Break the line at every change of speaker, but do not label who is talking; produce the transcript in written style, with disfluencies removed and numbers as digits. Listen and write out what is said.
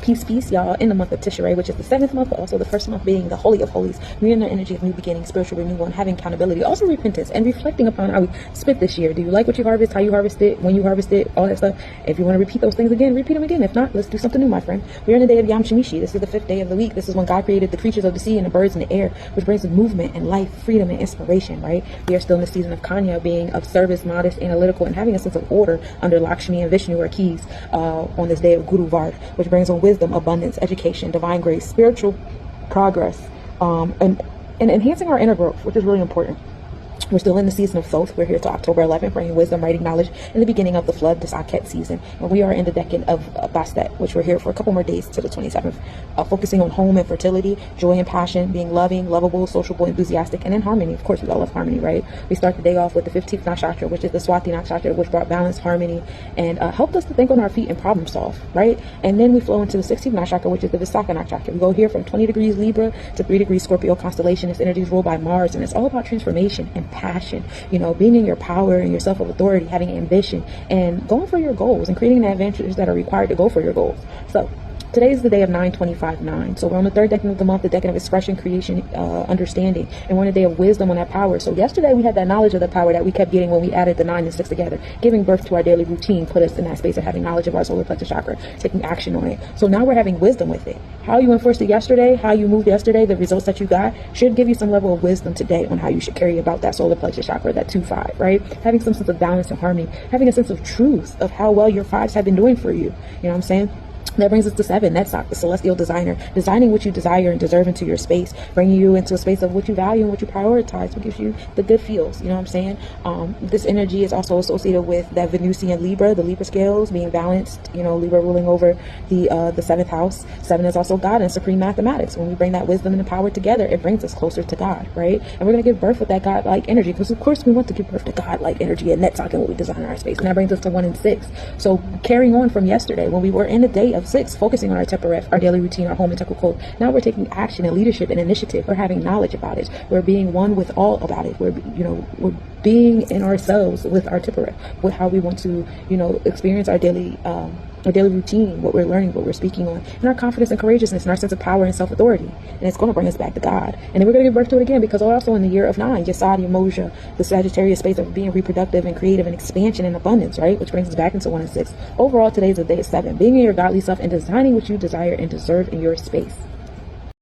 Peace, peace, y'all, in the month of Tishrei, which is the 7th month, but also the first month being the Holy of Holies. We're in the energy of new beginning, spiritual renewal, and having accountability, also repentance, and reflecting upon how we spent this year. Do you like what you harvest, how you harvest it, when you harvest it, all that stuff? If you want to repeat those things again, repeat them again. If not, let's do something new, my friend. We're in the day of Yom Shemishi. This is the 5th day of the week. This is when God created the creatures of the sea and the birds in the air, which brings us movement and life, freedom, and inspiration, right? We are still in the season of Kanya, being of service, modest, analytical, and having a sense of order under Lakshmi and Vishnu, or keys, on this day of Guru Varg, which brings on wisdom, abundance, education, divine grace, spiritual progress, and enhancing our inner growth, which is really important. We're still in the season of Thoth. We're here till October 11th, bringing wisdom, writing knowledge, in the beginning of the flood, this Aket season. And we are in the decade of Bastet, which we're here for a couple more days to the 27th, focusing on home and fertility, joy and passion, being loving, lovable, sociable, enthusiastic, and in harmony. Of course, we all love harmony, right? We start the day off with the 15th nakshatra, which is the Swati nakshatra, which brought balance, harmony, and helped us to think on our feet and problem solve, right? And then we flow into the 16th nakshatra, which is the Visakha nakshatra. We go here from 20 degrees Libra to 3 degrees Scorpio constellation. This energy is ruled by Mars, and it's all about transformation and passion, being in your power and your self of authority, having ambition, and going for your goals and creating the adventures that are required to go for your goals. So today is the day of 9/25/9. So we're on the 3rd decade of the month, the decade of expression, creation, understanding, and we're in a day of wisdom on that power. So yesterday we had that knowledge of the power that we kept getting when we added the 9 and 6 together. Giving birth to our daily routine put us in that space of having knowledge of our solar plexus chakra, taking action on it. So now we're having wisdom with it. How you enforced it yesterday, how you moved yesterday, the results that you got should give you some level of wisdom today on how you should carry about that solar plexus chakra, that 2-5, right? Having some sense of balance and harmony, having a sense of truth of how well your 5s have been doing for you. You know what I'm saying? That brings us to 7. That's the celestial designer, designing what you desire and deserve into your space, bringing you into a space of what you value and what you prioritize, what gives you the good feels. You know what I'm saying? This energy is also associated with that Venusian Libra, the Libra scales being balanced. Libra ruling over the 7th house. 7 is also God and supreme mathematics. When we bring that wisdom and the power together, it brings us closer to God, right? And we're going to give birth with that God-like energy, because of course we want to give birth to God-like energy, and that's talking what we design our space. And that brings us to 1 and 6. So carrying on from yesterday, when we were in the day of 6, focusing on our Teperef, our daily routine, our home and Tekel code. Now we're taking action and leadership and initiative. We're having knowledge about it. We're being one with all about it. We're being in ourselves with our Teperef, with how we want to, experience our daily routine, what we're learning, what we're speaking on, and our confidence and courageousness and our sense of power and self-authority. And it's going to bring us back to God. And then we're going to give birth to it again, because we're also in the year of 9, Yesod, Yemojah, the Sagittarius space of being reproductive and creative and expansion and abundance, right? Which brings us back into 1 and 6. Overall, today's the day of 7, being in your godly self and designing what you desire and deserve in your space.